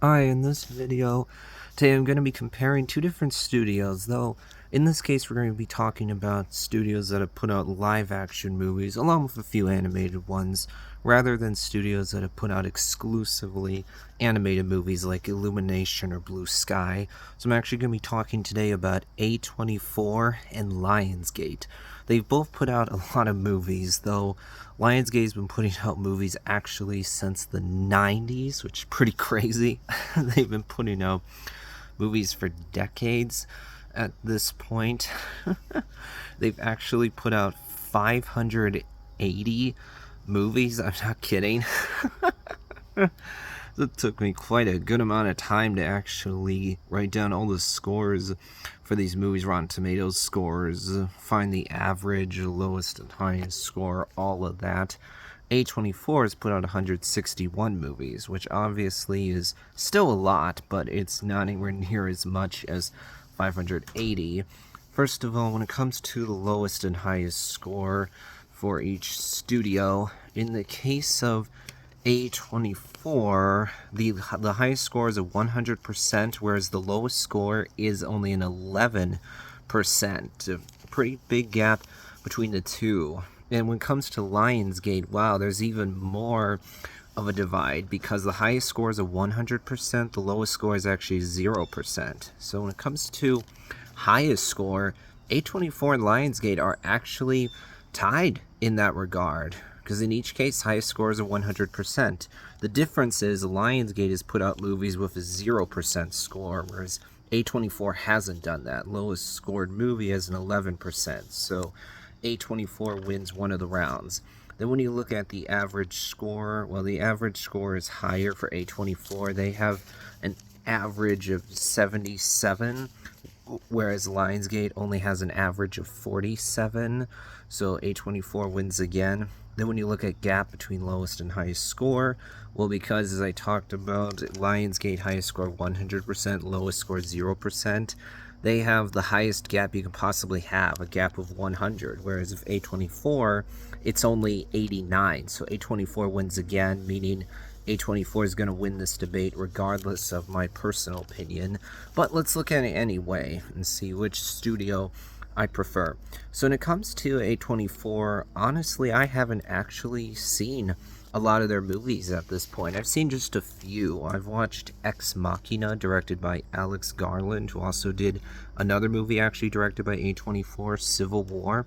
Hi, in this video, today I'm going to be comparing two different studios, though in this case we're going to be talking about studios that have put out live-action movies, along with a few animated ones, rather than studios that have put out exclusively animated movies like Illumination or Blue Sky. So I'm actually going to be talking today about A24 and Lionsgate. They've both put out a lot of movies, though Lionsgate's been putting out movies actually since the 90s, which is pretty crazy. They've been putting out movies for decades at this point. They've actually put out 580 movies. I'm not kidding. It took me quite a good amount of time to actually write down all the scores for these movies, Rotten Tomatoes scores, find the average, lowest and highest score, all of that. A24 has put out 161 movies, which obviously is still a lot, but it's not anywhere near as much as 580. First of all, when it comes to the lowest and highest score for each studio, in the case of A24, the highest score is a 100%, whereas the lowest score is only an 11%. A pretty big gap between the two. And when it comes to Lionsgate, wow, there's even more of a divide, because the highest score is a 100%, the lowest score is actually 0%. So when it comes to highest score, A24 and Lionsgate are actually tied in that regard, because in each case, highest scores are 100%. The difference is Lionsgate has put out movies with a 0% score, whereas A24 hasn't done that. Lowest scored movie has an 11%, so A24 wins one of the rounds. Then when you look at the average score, well, the average score is higher for A24. They have an average of 77, whereas Lionsgate only has an average of 47, so A24 wins again. Then when you look at gap between lowest and highest score, well, because as I talked about, Lionsgate highest score 100%, lowest score 0%, they have the highest gap you can possibly have, a gap of 100, whereas if A24, it's only 89, so A24 wins again, meaning A24 is going to win this debate regardless of my personal opinion. But let's look at it anyway and see which studio I prefer. So when it comes to A24, honestly, I haven't actually seen a lot of their movies at this point. I've seen just a few. I've watched Ex Machina, directed by Alex Garland, who also did another movie actually directed by A24, Civil War.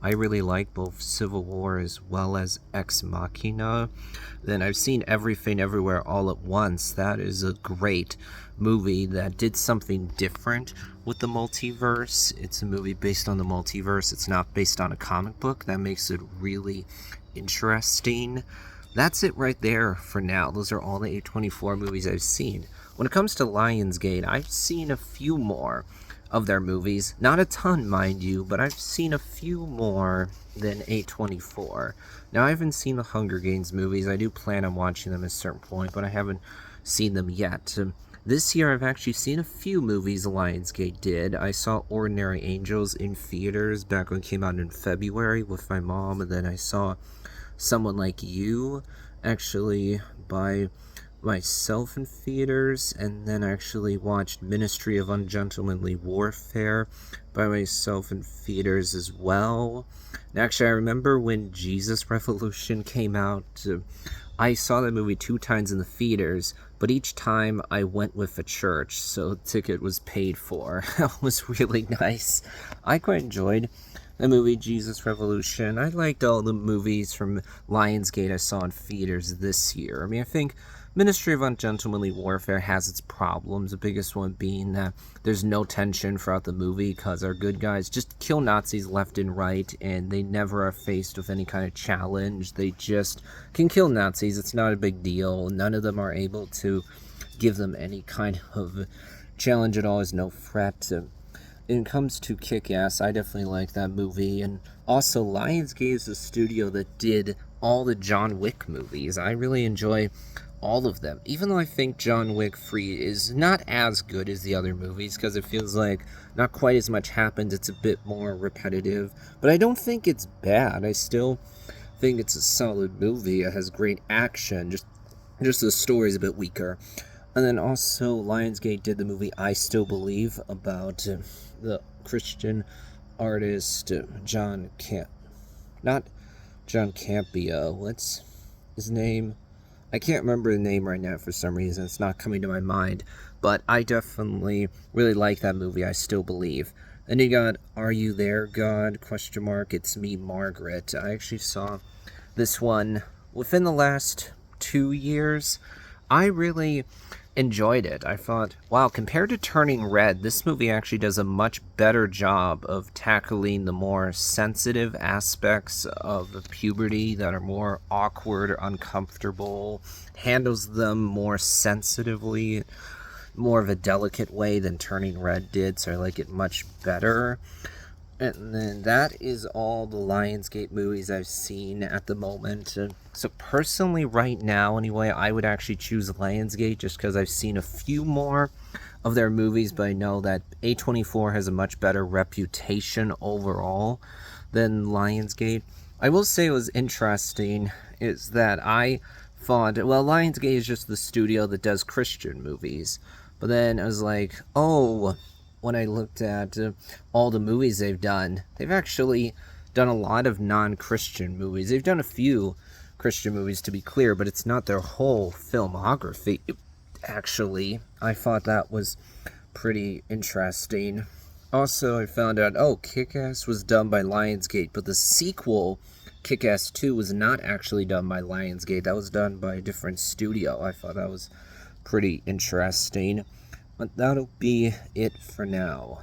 I really like both Civil War as well as Ex Machina. Then I've seen Everything Everywhere All at Once. That is a great movie that did something different with the multiverse. It's a movie based on the multiverse. It's not based on a comic book. That makes it really interesting. That's it right there for now. Those are all the A24 movies I've seen. When it comes to Lionsgate, I've seen a few more of their movies. Not a ton, mind you, but I've seen a few more than A24. Now, I haven't seen the Hunger Games movies. I do plan on watching them at a certain point, but I haven't seen them yet. This year, I've actually seen a few movies Lionsgate did. I saw Ordinary Angels in theaters back when it came out in February with my mom, and then I saw Someone Like You, actually, by myself in theaters, and then I actually watched Ministry of Ungentlemanly Warfare by myself in theaters as well. And actually, I remember when Jesus Revolution came out, I saw that movie 2 times in the theaters, but each time I went with a church, so the ticket was paid for. That was really nice. I quite enjoyed the movie Jesus Revolution. I liked all the movies from Lionsgate I saw in theaters this year. I mean, I think Ministry of Ungentlemanly Warfare has its problems, the biggest one being that there's no tension throughout the movie because our good guys just kill Nazis left and right, and they never are faced with any kind of challenge. They just can kill Nazis. It's not a big deal. None of them are able to give them any kind of challenge at all. There's no threat. When it comes to Kick-Ass, I definitely like that movie. And also, Lionsgate is the studio that did all the John Wick movies. I really enjoy all of them, even though I think John Wick 3 is not as good as the other movies, because it feels like not quite as much happens. It's a bit more repetitive, but I don't think it's bad. I still think it's a solid movie. It has great action, just the story's a bit weaker. And then also, Lionsgate did the movie I Still Believe about the Christian artist not John Campia. What's his name? I can't remember the name right now for some reason. It's not coming to my mind. But I definitely really like that movie, I Still Believe. Then you got Are You There, God? Question mark. It's Me, Margaret. I actually saw this one within the last 2 years. I really enjoyed it. I thought, wow, compared to Turning Red, this movie actually does a much better job of tackling the more sensitive aspects of puberty that are more awkward or uncomfortable, handles them more sensitively, more of a delicate way than Turning Red did, so I like it much better. And then that is all the Lionsgate movies I've seen at the moment. So personally, right now, anyway, I would actually choose Lionsgate just because I've seen a few more of their movies, but I know that A24 has a much better reputation overall than Lionsgate. I will say it was interesting is that I thought, well, Lionsgate is just the studio that does Christian movies. But then I was like, oh, when I looked at all the movies they've done, they've actually done a lot of non-Christian movies. They've done a few Christian movies, to be clear, but it's not their whole filmography. Actually, I thought that was pretty interesting. Also, I found out, Kick-Ass was done by Lionsgate, but the sequel, Kick-Ass 2, was not actually done by Lionsgate. That was done by a different studio. I thought that was pretty interesting. But that'll be it for now.